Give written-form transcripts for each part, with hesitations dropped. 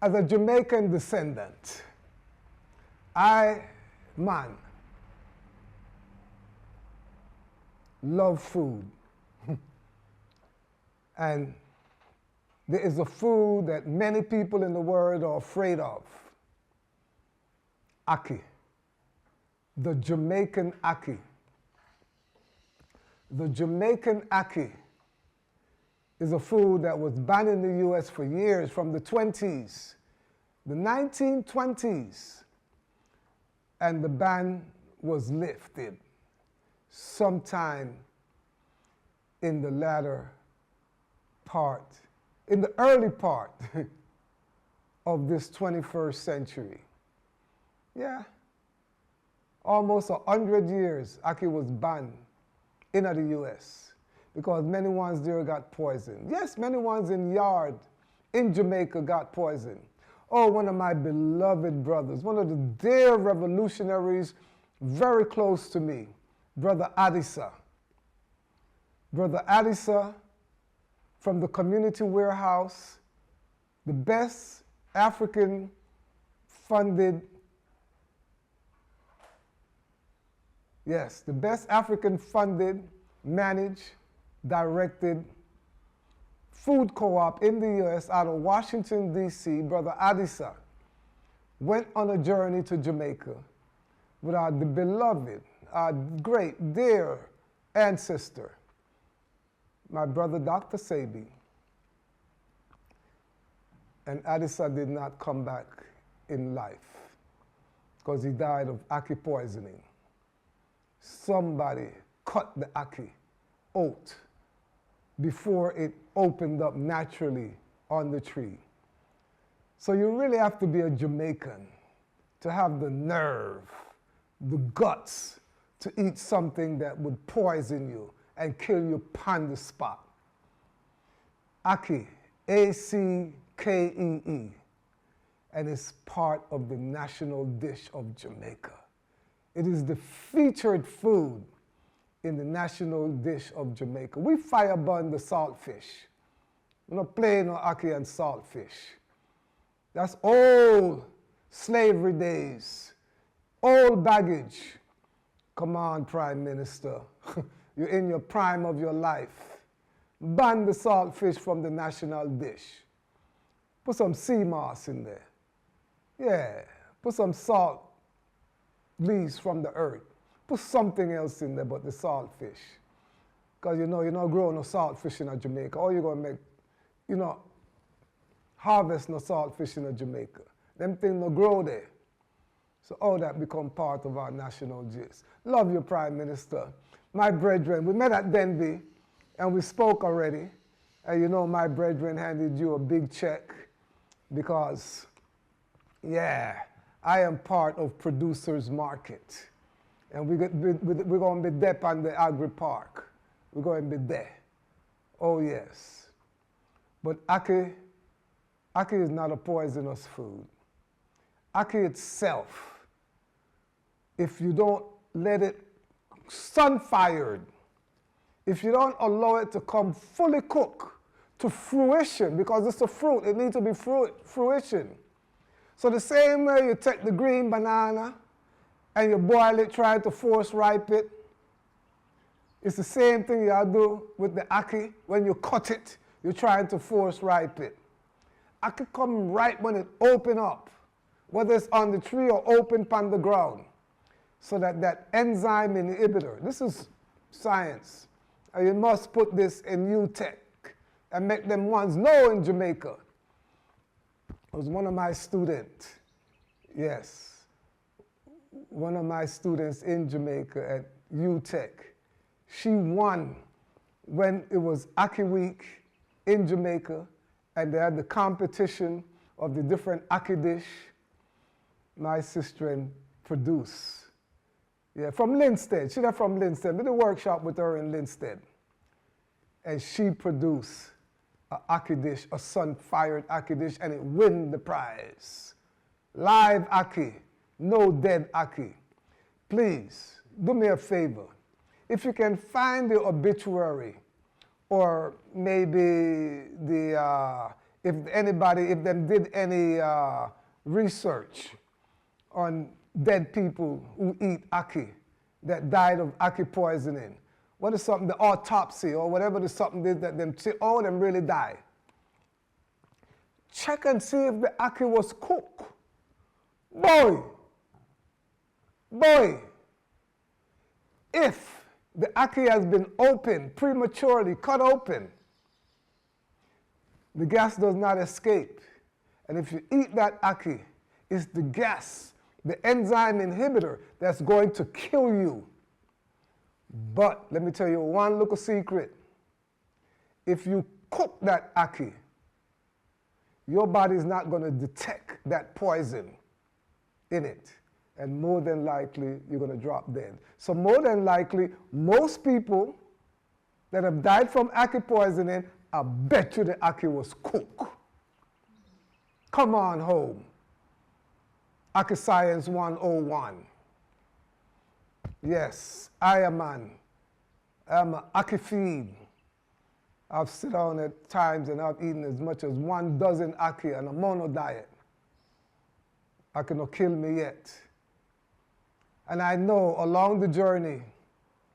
As a Jamaican descendant, man, love food. And there is a food that many people in the world are afraid of. Ackee, the Jamaican ackee. The Jamaican ackee is a food that was banned in the US for years, from the 20s, the 1920s, and the ban was lifted sometime in the early part of this 21st century. Yeah, almost 100 years ackee was banned in the US because many ones there got poisoned. Yes, many ones in yard in Jamaica got poisoned. Oh, one of my beloved brothers, one of the dear revolutionaries very close to me, Brother Adisa. Brother Adisa from the community warehouse, the best African funded, the best African funded, managed, directed food co-op in the US out of Washington, D.C., Brother Adisa, went on a journey to Jamaica with our beloved, our great, dear ancestor, my brother Dr. Sabi. And Adisa did not come back in life because he died of ackee poisoning. Somebody cut the ackee out before it opened up naturally on the tree. So you really have to be a Jamaican to have the nerve, the guts to eat something that would poison you and kill you on the spot. Ackee, A-C-K-E-E, and it's part of the national dish of Jamaica. It is the featured food in the national dish of Jamaica. We firebun the saltfish. We're not playing no ackee and saltfish. That's old slavery days, old baggage. Come on, Prime Minister. You're in your prime of your life. Ban the saltfish from the national dish. Put some sea moss in there. Yeah, put some salt leaves from the earth. Put something else in there but the saltfish. Because you're not growing no saltfish in Jamaica. Or you're going to make, harvest no saltfish in Jamaica. Them things no grow there. So all that become part of our national gist. Love you, Prime Minister. My brethren, we met at Denby and we spoke already. And my brethren handed you a big check because, I am part of Producers Market. And we're going to be there on the Agri Park. We're going to be there. Oh, yes. But ackee is not a poisonous food. Ackee itself, if you don't let it sun-fired, if you don't allow it to come fully cooked to fruition, because it's a fruit, it needs to be fruition. So the same way you take the green banana and you boil it, trying to force ripe it, it's the same thing you do with the ackee. When you cut it, you're trying to force ripe it. Ackee come ripe when it open up, whether it's on the tree or open on the ground, so that enzyme inhibitor, this is science, and you must put this in UTech and make them ones know in Jamaica. It was one of my students, one of my students in Jamaica at UTech. She won when it was Ackee Week in Jamaica, and they had the competition of the different ackee dish. My sister produced. From Linstead. She's from Linstead. Did a workshop with her in Linstead. And she produced an ackee dish, a sun-fired ackee dish, and it won the prize. Live ackee, no dead ackee. Please, do me a favor. If you can find the obituary or maybe the if anybody, if them did any research on dead people who eat ackee that died of ackee poisoning. What is something, the autopsy or whatever the something is that them say, oh, them really die. Check and see if the ackee was cooked. Boy, if the ackee has been opened, prematurely cut open, the gas does not escape. And if you eat that ackee, it's the gas, the enzyme inhibitor that's going to kill you. But let me tell you one little secret. If you cook that ackee, your body is not going to detect that poison in it. And more than likely, you're going to drop dead. So more than likely, most people that have died from ackee poisoning, I bet you the ackee was cooked. Come on home. Ackee Science 101. Yes, I am an ackee feed. I've sit down at times and I've eaten as much as 1 dozen ackee on a mono diet. Ackee no kill me yet. And I know along the journey,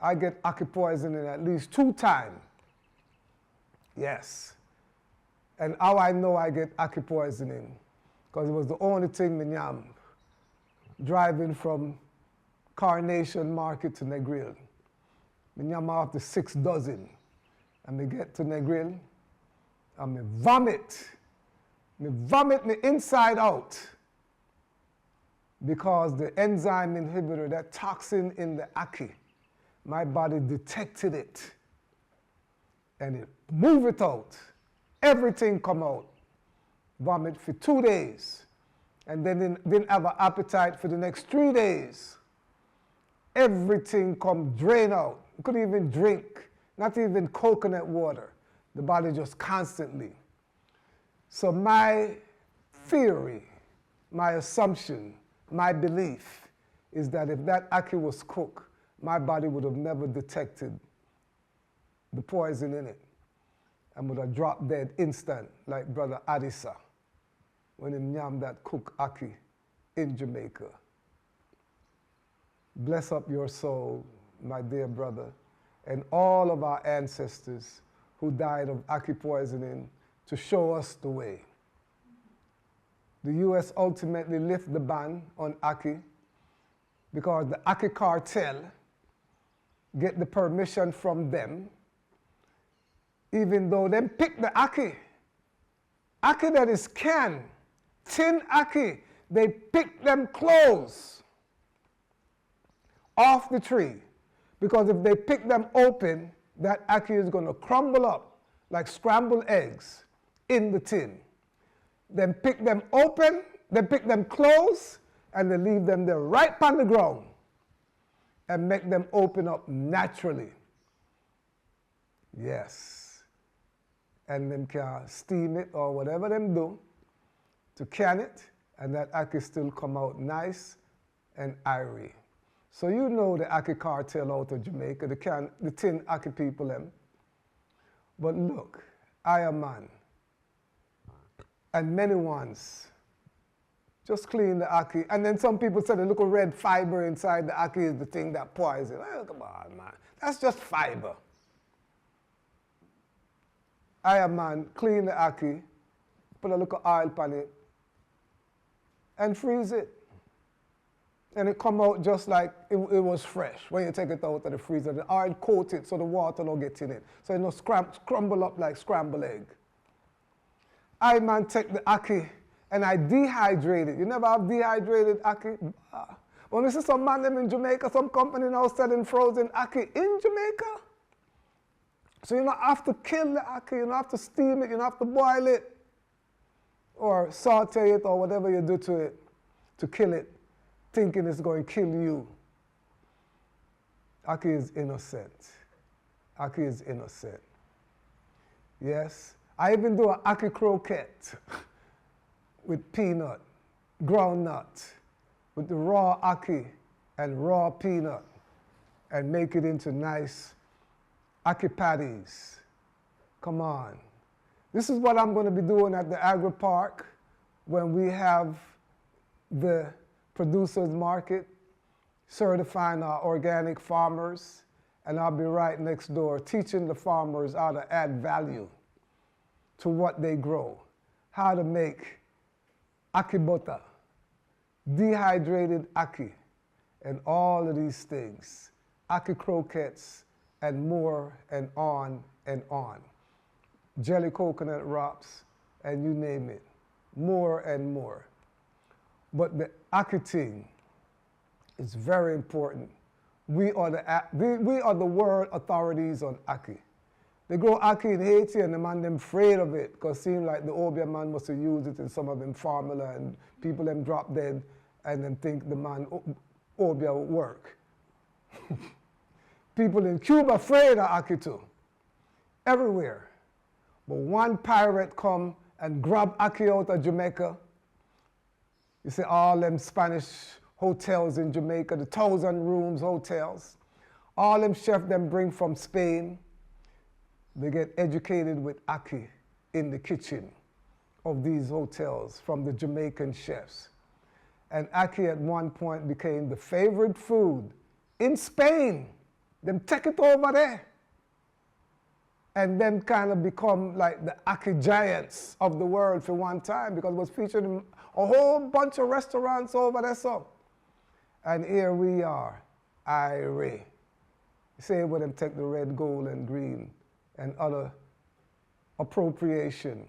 I get ackee poisoning at least 2 times. Yes. And how I know I get ackee poisoning? Because it was the only thing me yam driving from Carnation Market to Negril. Me yam after 6 dozen. And me get to Negril, and me vomit. Me vomit me inside out. Because the enzyme inhibitor, that toxin in the ackee, my body detected it. And it moved it out. Everything come out. Vomit for 2 days. And then didn't have an appetite for the next 3 days. Everything come drain out. Couldn't even drink. Not even coconut water. The body just constantly. So my theory, my assumption, my belief is that if that ackee was cooked, my body would have never detected the poison in it and would have dropped dead instant, like Brother Adisa, when he yam that cooked ackee in Jamaica. Bless up your soul, my dear brother, and all of our ancestors who died of ackee poisoning to show us the way. The U.S. ultimately lifted the ban on ackee because the ackee cartel get the permission from them, even though them pick the ackee. Ackee that is canned, tin ackee, they pick them close off the tree. Because if they pick them open, that ackee is going to crumble up like scrambled eggs in the tin. Then pick them open, then pick them close, and then leave them there right on the ground and make them open up naturally. Yes. And then can steam it or whatever them do to can it, and that ackee still come out nice and airy. So you know the ackee cartel out of Jamaica, the tin ackee people them. But look, I am man, and many ones just clean the ackee. And then some people say the little red fiber inside the ackee is the thing that poison. Oh, come on, man. That's just fiber. I am man, clean the ackee, put a little oil on it, and freeze it. And it come out just like it was fresh when you take it out of the freezer. The oil coat it so the water don't get in it. So it don't crumble up like scrambled egg. I man take the ackee and I dehydrate it. You never have dehydrated ackee? When we see some man them in Jamaica, some company now selling frozen ackee in Jamaica. So you don't have to kill the ackee, you don't have to steam it, you don't have to boil it or saute it or whatever you do to it to kill it, thinking it's going to kill you. Ackee is innocent. Ackee is innocent. Yes. I even do an ackee croquette with peanut, groundnut, with the raw ackee and raw peanut, and make it into nice ackee patties. Come on. This is what I'm going to be doing at the Agri Park when we have the producers market, certifying our organic farmers, and I'll be right next door teaching the farmers how to add value to what they grow, how to make ackee butter, dehydrated ackee, and all of these things, ackee croquettes, and more, and on and on. Jelly coconut wraps, and you name it, more and more. But the ackee thing is very important. We are the world authorities on ackee. They grow ackee in Haiti and the man them afraid of it because it seemed like the Obia man must have used it in some of them formula and people them drop dead and then think the man Obia would work. People in Cuba afraid of ackee too, everywhere. But one pirate come and grab ackee out of Jamaica. You see all them Spanish hotels in Jamaica, the 1,000 rooms hotels, all them chefs them bring from Spain. They get educated with ackee in the kitchen of these hotels from the Jamaican chefs. And ackee at one point became the favorite food in Spain. Them take it over there. And then kind of become like the ackee giants of the world for one time because it was featured in a whole bunch of restaurants over there. So. And here we are, Irie. Say when them take the red, gold, and green and other appropriation